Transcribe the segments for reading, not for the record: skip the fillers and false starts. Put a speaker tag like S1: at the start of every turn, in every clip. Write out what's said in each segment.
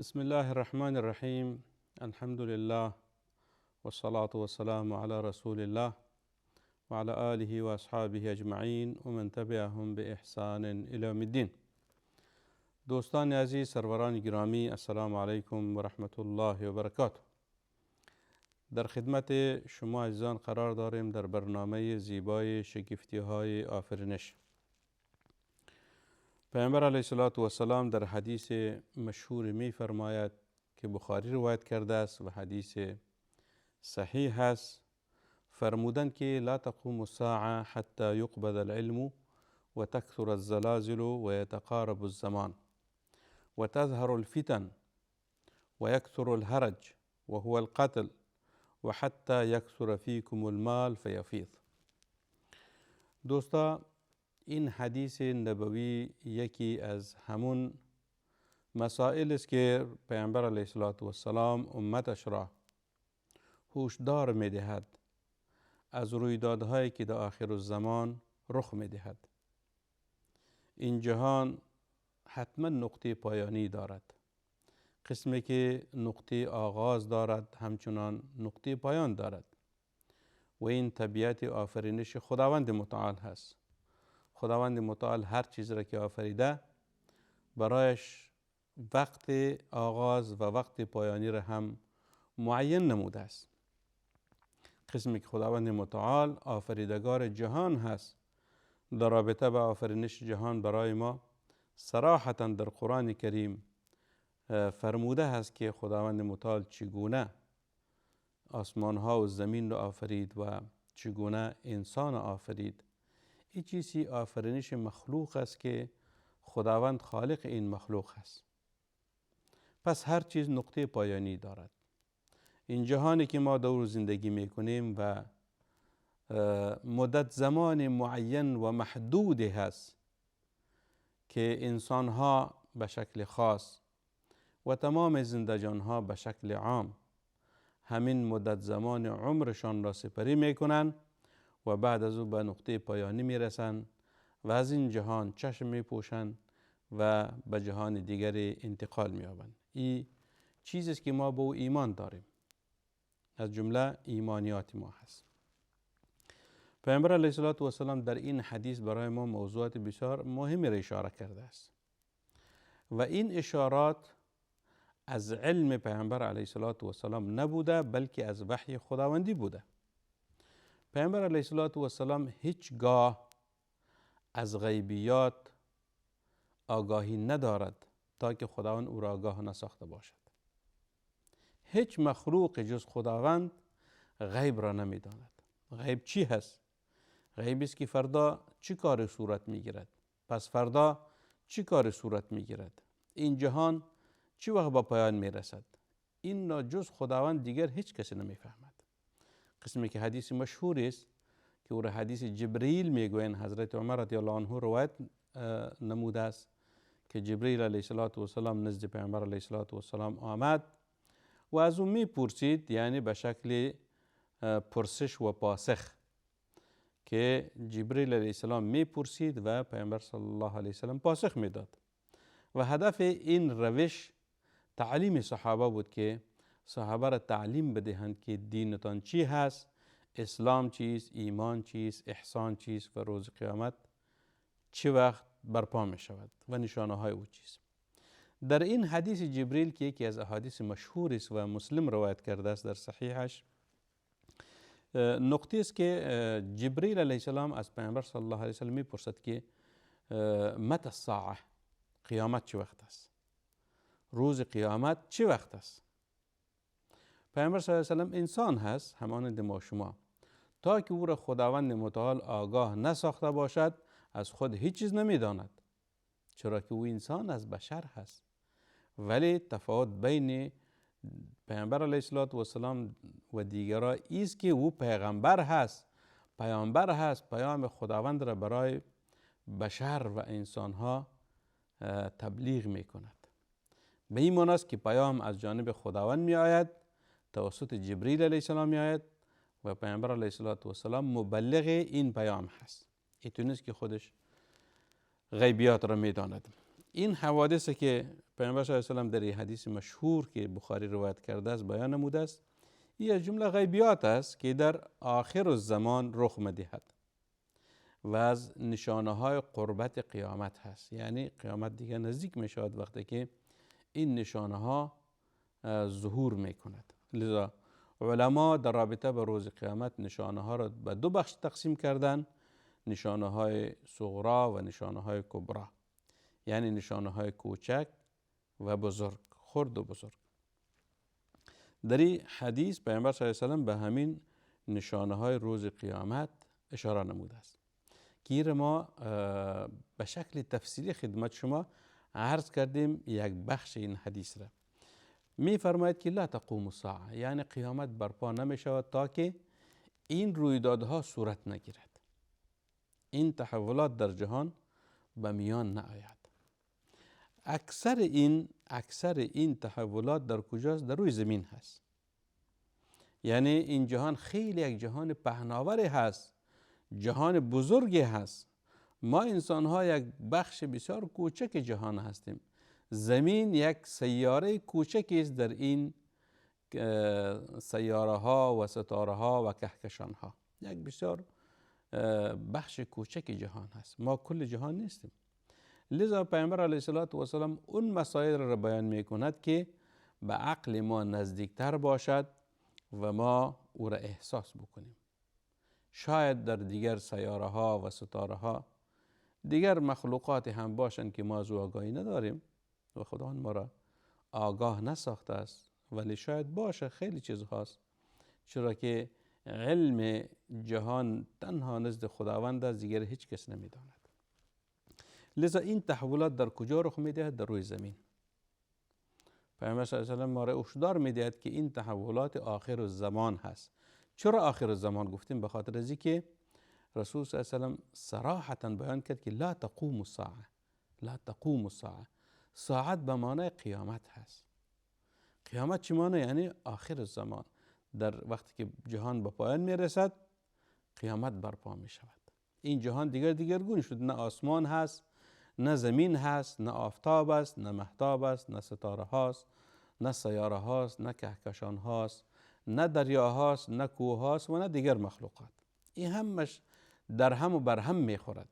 S1: بسم الله الرحمن الرحیم. الحمد لله والصلاة والسلام على رسول الله وعلى آله وأصحابه اجمعین و من تبعهم بإحسان إلی یوم الدین. دوستان عزیز، سروران گرامی، السلام علیکم و رحمت الله و برکاته. در خدمت شما عزیزان قرار داریم در برنامه زیبای شگفتی های آفرینش. پیامبر علیه السلام در حدیث مشهور می فرماید که بخاری روایت کرده است و حدیث صحیح است، فرمودند که لا تقوم الساعه حتى يقبض العلم و تكثر الزلازل و يتقارب الزمان و تظهر الفتن و يكثر الهرج و هو القتل و حتى يكثر فيكم المال فيفيض. دوستا، این حدیث نبوی یکی از همون مسائل است که پیامبر علیه السلام امتش را هشدار می دهد از رویدادهایی که در آخر الزمان رخ می دهد. این جهان حتما نقطه پایانی دارد. قسمی که نقطه آغاز دارد همچنان نقطه پایان دارد و این طبیعت آفرینش خداوند متعال هست. خداوند متعال هر چیز را که آفریده برایش وقت آغاز و وقت پایانی را هم معین نموده است. قسمی که خداوند متعال آفریدگار جهان هست، در رابطه با آفرینش جهان برای ما صراحتا در قرآن کریم فرموده است که خداوند متعال چگونه آسمان ها و زمین را آفرید و چگونه انسان آفرید. این چیزی آفرینش مخلوق است که خداوند خالق این مخلوق است. پس هر چیز نقطه پایانی دارد. این جهانی که ما در زندگی میکنیم و مدت زمان معین و محدود هست که انسان ها به شکل خاص و تمام زندگان ها به شکل عام همین مدت زمان عمرشان را سپری میکنن و بعد از او به نقطه پایانی میرسن و از این جهان چشم میپوشن و به جهان دیگری انتقال مییابند. این چیزی است که ما به او ایمان داریم، از جمله ایمانیات ما هست. پیامبر علیه السلام در این حدیث برای ما موضوعات بسیار مهمی را اشاره کرده است و این اشارات از علم پیامبر علیه السلام نبوده بلکه از وحی خداوندی بوده. پیامبر علیه السلام هیچگاه از غیبیات آگاهی ندارد تا که خداوند او را آگاه نساخته باشد. هیچ مخلوق جز خداوند غیب را نمیداند. غیب چی هست؟ غیب است که فردا چی کار صورت میگیرد، پس فردا چی کار صورت میگیرد، این جهان چی وقت با پایان میرسد. این را جز خداوند دیگر هیچ کسی نمیفهمد. قسمی که حدیث مشهور است که او را حدیث جبرئیل میگویند، حضرت عمر رضی الله عنه روایت نموده است که جبرئیل علیه السلام نزد پیامبر علیه السلام آمد و از او میپرسید، یعنی به شکل پرسش و پاسخ، که جبرئیل علیه السلام میپرسید و پیامبر صلی الله علیه وسلم پاسخ میداد و هدف این روش تعلیم صحابه بود که صحابه را تعلیم بدهند که دینتان چی هست، اسلام چیست، ایمان چیست، احسان چیست و روز قیامت چه وقت برپا می شود و نشانه های او چیست. در این حدیث جبرئیل که یکی از احادیث مشهور است و مسلم روایت کرده است در صحیحش، نقطه است که جبرئیل علیه السلام از پیامبر صلی الله علیه و سلم میپرسد که متى الساعه، قیامت چه وقت است، روز قیامت چه وقت است. پیامبر صلی الله علیه و سلم انسان هست همانند ما شما، تا که او را خداوند متعال آگاه نساخته باشد از خود هیچ چیز نمیداند، چرا که او انسان از بشر هست. ولی تفاوت بین پیامبر علیه السلام و دیگران است که او پیغمبر هست، پیامبر هست، پیام خداوند را برای بشر و انسان ها تبلیغ می کند. به این معنی است که پیام از جانب خداوند می آید، توسط جبرئیل علیه السلام می آید و پیامبر علیه السلام مبلغ این پیام هست. این نیست که خودش غیبیات را می داند. این حوادث که پیامبر صلی الله علیه و آله در این حدیث مشهور که بخاری روایت کرده است بیان نموده است، این از جمله غیبیات است که در آخر الزمان رخ می‌دهد و از نشانه های قربت قیامت هست. یعنی قیامت دیگه نزدیک می شود وقتی که این نشانه ها ظهور می کند. لذا علما در رابطه با روز قیامت نشانه ها را به دو بخش تقسیم کردن: نشانه های صغرا و نشانه های کبرا، یعنی نشانه های کوچک و بزرگ، خرد و بزرگ. در این حدیث پیامبر صلی الله علیه و آله به همین نشانه های روز قیامت اشاره نموده است که ما به شکل تفصیلی خدمت شما عرض کردیم. یک بخش این حدیث را می فرماید که لا تقوم الساعه، یعنی قیامت برپا نمی شود تا که این رویدادها صورت نگیرد، این تحولات در جهان به میان نآید. اکثر این تحولات در کجاست؟ در روی زمین هست. یعنی این جهان خیلی یک جهان پهناوری هست، جهان بزرگی هست. ما انسان ها یک بخش بسیار کوچک جهان هستیم. زمین یک سیاره کوچکی است در این سیاره ها و ستاره ها و کهکشان ها. یک بسیار بخش کوچک جهان هست، ما کل جهان نیستیم. لذا پیامبر علیه السلام اون مسائل را بیان می کند که به عقل ما نزدیکتر باشد و ما او را احساس بکنیم. شاید در دیگر سیاره ها و ستاره ها دیگر مخلوقات هم باشند که ما از او آگاهی نداریم و خداوند ما را آگاه نساخته است، ولی شاید باشه، خیلی چیز هاست، چرا که علم جهان تنها نزد خداوند است، دیگر هیچ کس نمیداند. لذا این تحولات در کجا رخ میدهد؟ در روی زمین. پیامبر صلی الله علیه و آله ما را هشدار میدهد که این تحولات آخر الزمان هست. چرا آخر الزمان گفتیم؟ به خاطر از اینکه رسول صلی الله علیه و آله صراحتا بیان کرد که لا تقوم الساعه، لا تقوم الساعه. ساعت به معنای قیامت هست. قیامت چی معنی؟ یعنی آخر الزمان. در وقتی که جهان به پایان میرسد قیامت برپا می شود. این جهان دیگرگون شد، نه آسمان هست، نه زمین هست، نه آفتاب است، نه مهتاب است، نه ستاره هاست، نه سیاره هاست، نه کهکشان هاست، نه دریا هاست، نه کوه هاست و نه دیگر مخلوقات. این همش در هم و بر هم می خورد،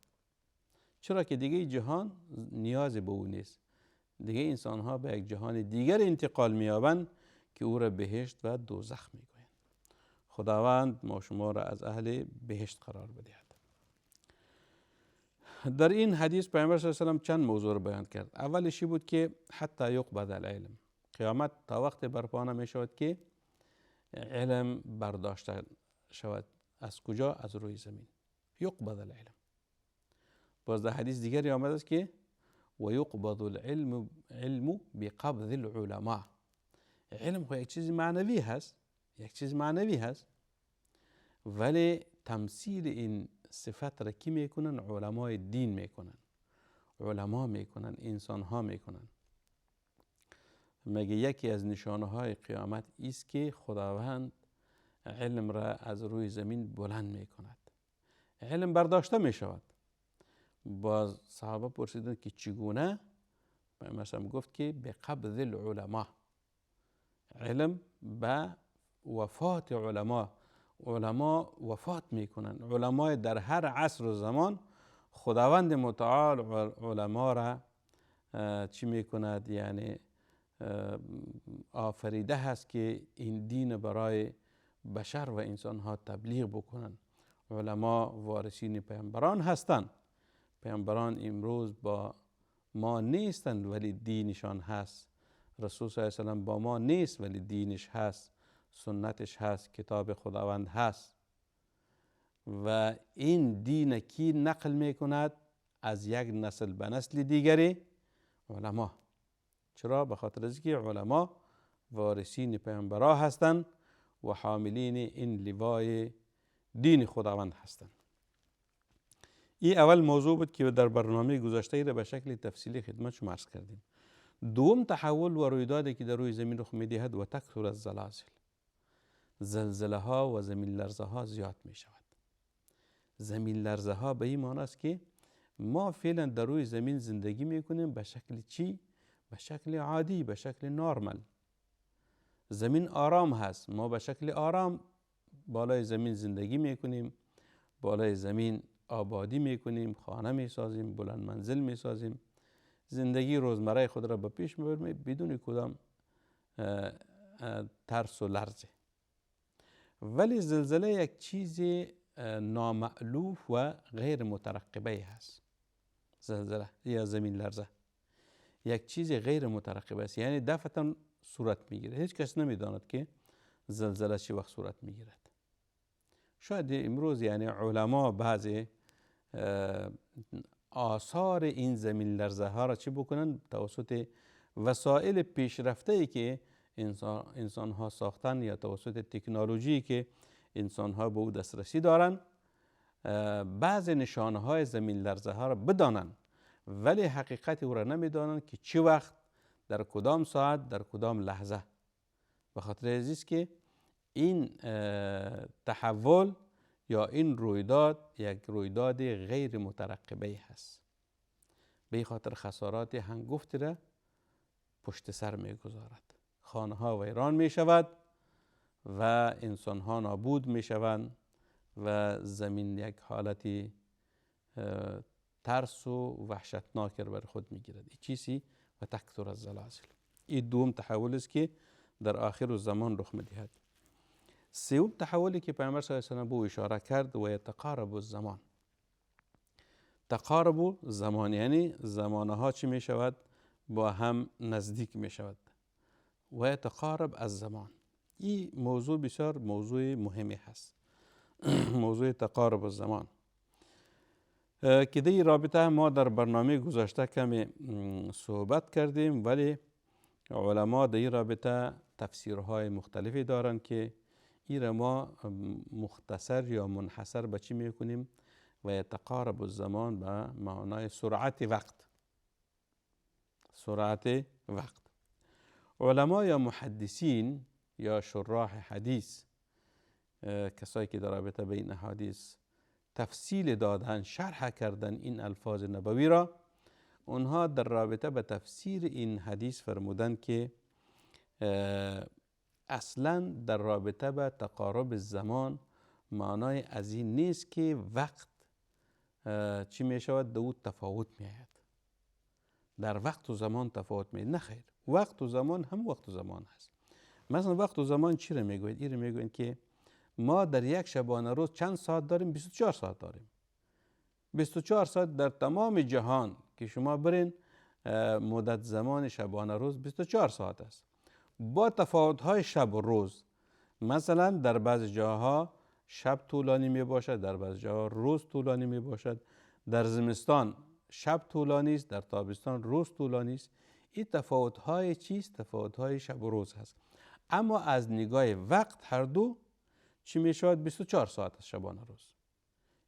S1: چرا که دیگه جهان نیاز به او نیست. دیگه انسان ها به یک جهان دیگر انتقال می یابند که او را بهشت و دوزخ می گویند. خداوند ما شما را از اهل بهشت قرار بدهد. در این حدیث پیامبر صلی الله علیه و آله چند موضوع را بیان کرد. اولش بود که حتی یقبض العلم، قیامت تا وقت برپا نمی شود که علم برداشته شود. از کجا؟ از روی زمین. یقبض العلم. باز در حدیث دیگری آمده است که و یقبض العلم بقبض العلماء. علم خو یک چیز معنوی هست، ولی تمثیل این صفت را کی میکنن؟ علمای دین میکنن، علما میکنن، انسان ها میکنن. مگه یکی از نشانه های قیامت است که خداوند علم را از روی زمین بلند میکند، علم برداشته میشود. باز صحابه پرسیدن که چگونه؟ مثلا گفت که به قبض العلماء، علم به وفات علما وفات میکنن. علمای در هر عصر و زمان خداوند متعال علما را چی میکند؟ یعنی آفریده هست که این دین برای بشر و انسان ها تبلیغ بکنن. علما وارثین پیامبران هستند. پیامبران امروز با ما نیستند ولی دینشان هست. رسول صلی الله علیه و آله با ما نیست ولی دینش هست، سنتش هست، کتاب خداوند هست. و این دین کی نقل میکند؟ از یک نسل به نسل دیگری؟ علما. چرا؟ به خاطر از اینکه علما وارثین پیامبران هستند و حاملین این لوای دین خداوند هستند. این اول موضوع بود که در برنامه گذشته را به شکل تفصیلی خدمت شما عرض کردیم. دوم تحول و رویدادی که در روی زمین رخ میدهد و تکثر الزلازل، زلزله ها و زمین لرزه ها زیاد می شود. زمین لرزه ها به این معنی است که ما فعلا در روی زمین زندگی میکنیم به شکل چی؟ به شکل عادی، به شکل نرمال. زمین آرام هست، ما به شکل آرام بالای زمین زندگی میکنیم، بالای زمین آبادی میکنیم، خانه میسازیم، بلند منزل میسازیم، زندگی روزمره خود را به پیش میبریم بدون کدام ترس و لرزه. ولی زلزله یک چیز نامألوف و غیر مترقبه هست. زلزله یا زمین لرزه یک چیز غیر مترقبه است، یعنی دفعتا صورت میگیره. هیچ کس نمیداند که زلزله چه وقت صورت میگیرد. شاید امروز یعنی علما بعضی آثار این زمین لرزه ها را چی بکنن؟ توسط وسایل پیشرفته ای که انسان ها ساختن یا توسط تکنولوژی که انسان ها به او دسترسی دارن، بعض نشانه های زمین لرزه ها را بدانن، ولی حقیقت او را نمیدانند که چه وقت، در کدام ساعت، در کدام لحظه. به خاطر است که این تحول یا این رویداد یک رویداد غیر مترقبه هست. به خاطر خسارات هنگفتی را پشت سر میگذارد. خانه ها ویران می شود و انسان ها نابود می شوند و زمین یک حالتی ترس و وحشتناک بر خود می گیرد. این چیزی و تکثر الزلازل. این دوم تحول است که در آخر الزمان رخ می دهد. سوم تحولی که پیامبر صلی الله علیه و آله به اشاره کرد و یتقارب الزمان. تقارب زمان یعنی زمانها چی می شود؟ با هم نزدیک می شود. و یتقارب الزمان. این موضوع بسیار موضوع مهمی هست. موضوع تقارب الزمان که در رابطه ما در برنامه گذاشته کمی صحبت کردیم، ولی علما در رابطه تفسیرهای مختلفی دارند که این را ما مختصر یا منحصر به چی میکنیم؟ و یتقارب الزمان به معنای سرعت وقت. سرعت وقت. علما یا محدثین یا شراح حدیث، کسایی که در رابطه به این احادیث تفصیل دادن، شرح کردن این الفاظ نبوی را، اونها در رابطه به تفسیر این حدیث فرمودن که اصلا در رابطه به تقارب زمان معنای از این نیست که وقت چی می شود؟ در او تفاوت می آید. در وقت و زمان تفاوت می آید. نه خیر، وقت و زمان هم وقت و زمان هست. مثلا وقت و زمان چی را می گوید؟ این را می گوید که ما در یک شبانه روز چند ساعت داریم؟ 24 ساعت داریم. 24 ساعت در تمام جهان که شما برین مدت زمان شبانه روز 24 ساعت است، با تفاوت‌های شب و روز. مثلا در بعض جاها شب طولانی می باشد، در بعض جاها روز طولانی می باشد. در زمستان شب طولانی است، در تابستان روز طولانی است. این تفاوت‌های چیست؟ تفاوت‌های شب و روز هست. اما از نگاه وقت هر دو چی می شود؟ 24 ساعت است شبانه روز.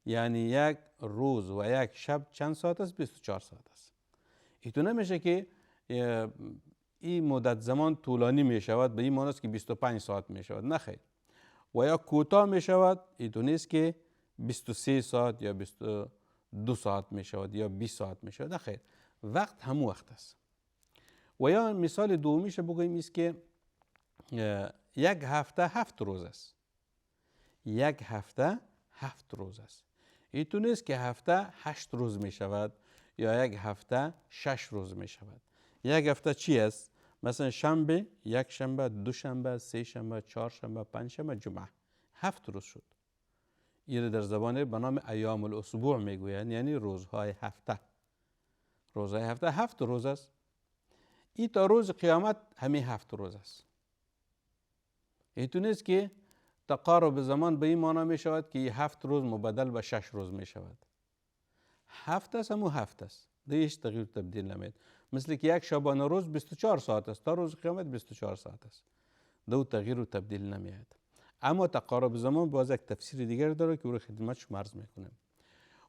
S1: یعنی یک روز و یک شب چند ساعت است؟ 24 ساعت است. اینطور نمیشه که این مدت زمان طولانی می شود به این معنی است که 25 ساعت می شود. نه خیر. و یا کوتاه می شود، اینطور نیست که 23 ساعت یا 22 ساعت می شود یا 20 ساعت می شود. نه خیر. وقت هم وقت است. و یا مثال دومیش بگوییم است که یک هفته 7 روز است. یک هفته 7 روز است. اینطور نیست که هفته 8 روز می شود یا یک هفته 6 روز می شود. یک هفته چی است؟ مثلا شنبه، یک شنبه، دو شنبه، سه شنبه، چهار شنبه، پنج شنبه، جمعه. 7 روز شد. این در زبان به نام ایام الاسبوع میگویند، یعنی روزهای هفته. روزهای هفته 7 روز است. این تا روز قیامت همین 7 روز است. اینطور نیست که تقارب زمان به این معنی می شود که 7 روز مبدل به 6 روز می شود. 7 است همون 7 است. دیگه تغییر تبدیل نمید. مثل که یک شبانه روز 24 ساعت است، تا روز قیامت 24 ساعت است. دو تغییر و تبدیل نمیاد. اما تقارب زمان باز یک تفسیر دیگر داره که او را خدمت شما عرض میکنم.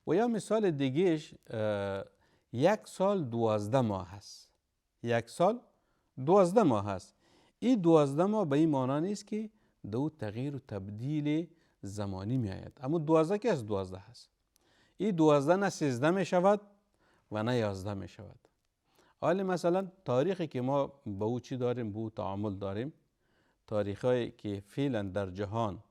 S1: و یا مثال دیگهش یک سال 12 ماه هست. یک سال 12 ماه هست. این 12 ماه به این معنی نیست که دو تغییر و تبدیل زمانی می آید. اما 12 که از 12 هست. این 12 نه 13 می شود و نه 11 می شود. حالا مثلا تاریخی که ما با او چی داریم، با او تعامل داریم، تاریخی که فعلا در جهان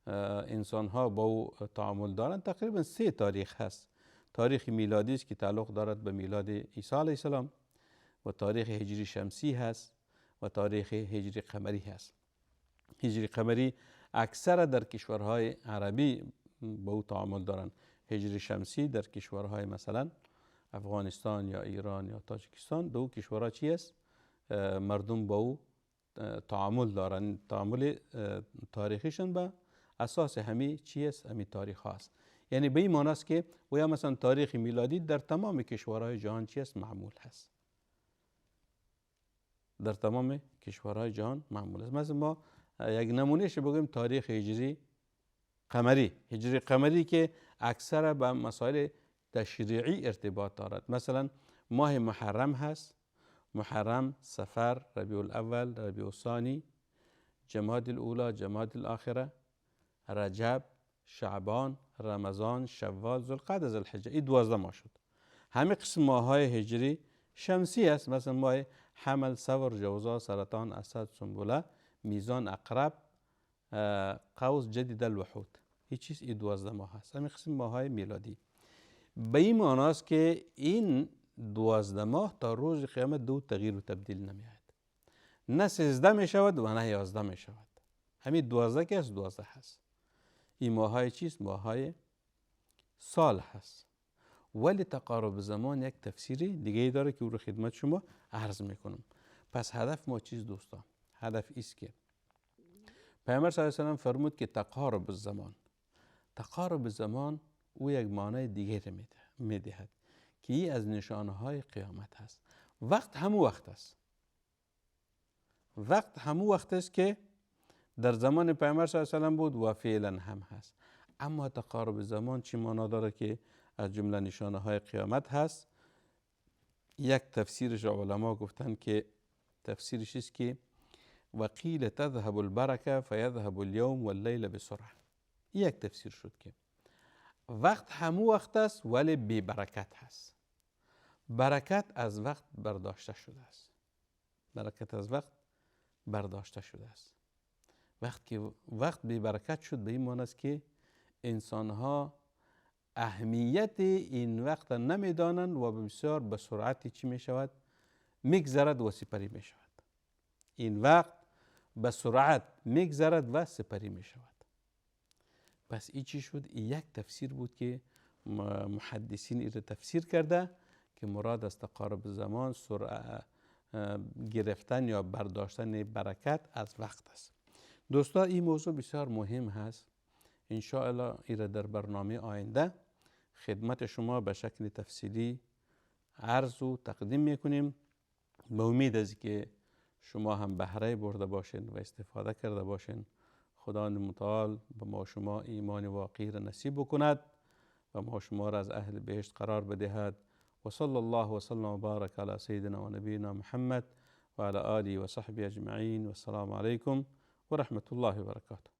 S1: انسان ها با او تعامل دارند تقریبا 3 تاریخ هست. تاریخ میلادی است که تعلق دارد به میلاد عیسی علیه السلام، و تاریخ هجری شمسی هست و تاریخ هجری قمری هست. هجری قمری اکثر در کشورهای عربی با او تعامل دارند. هجری شمسی در کشورهای مثلا افغانستان یا ایران یا تاجیکستان، دو کشورها چی است؟ مردم با او تعامل دارند. تعامل تاریخیشون به اساس همی چی است؟ همی تاریخ هاست. یعنی به این معنی است که یا مثلا تاریخ میلادی در تمام کشورهای جهان چی است؟ معمول هست. در تمام کشورهای جهان معمول است. مثلا ما یک نمونهش بگیم تاریخ هجری قمری. هجری قمری که اکثر به مسائل تشریعی ارتباط دارد. مثلا ماه محرم هست، محرم، صفر، ربیع الاول، ربیع الثانی، جماد الاولی، جماد الاخره، رجب، شعبان، رمضان، شوال، ذوالقعده، ذوالحجه. این 12 ماه شد. همه قسم ماه‌های هجری شمسی است. مثلا ماه حمل، ثور، جوزا، سرطان، اسد، سنبله، میزان، عقرب، قوس، جدید الوحود. هیچ چیز این 12 ماه هست. همین قسم ماه‌های میلادی. به این معنی است که این 12 ماه تا روز قیامت دو تغییر و تبدیل نمی‌آید. نه 13 می شود و نه 11 می شود. همین 12 که از 12 هست. این ماه‌های چیست؟ ماه‌های سال هست. ولی تقارب زمان یک تفسیری دیگه داره که او رو خدمت شما عرض میکنم. پس هدف ما چیست دوستان؟ هدف ایست که پیامبر صلی الله علیه و سلم فرمود که تقارب الزمان. تقارب زمان او یک معنای دیگه رو میدهد که این از نشانهای قیامت هست. وقت همو وقت است. وقت همو وقت است که در زمان پیامبر صلی الله علیه و سلم بود و فعلا هم هست. اما تقارب زمان چی معنا داره که از جمله نشانه های قیامت هست؟ یک تفسیرش علما گفتن که تفسیرش است که وقیل تذهب البرکه فیذهب اليوم واللیل بسرعه. یک تفسیر شد که وقت همو وقت است ولی بی برکت هست. برکت از وقت برداشته شده است. برکت از وقت برداشته شده است. وقت بی برکت شد به این معنی است که انسان ها اهمیت این وقت نمیدانند و بسیار به سرعت چی می شود؟ میگذرد و سپری می شود. این وقت به سرعت میگذرد و سپری می شود. پس این چی شد؟ این یک تفسیر بود که محدثین این تفسیر کرده که مراد از تقارب زمان گرفتن یا برداشتن برکت از وقت است. دوستان این موضوع بسیار مهم هست. ان شاء الله این در برنامه آینده خدمت شما به شکل تفصیلی عرض و تقدیم میکنیم. به امید است که شما هم بهره برده باشین و استفاده کرده باشین. خداوند متعال به ما شما ایمان واقعی را نصیب بکند و ما شما را از اهل بهشت قرار بدهد. و صلی الله و سلم و بارک علی سیدنا و نبینا محمد و علی آله و صحبه اجمعین. و السلام علیکم و رحمت الله و برکاته.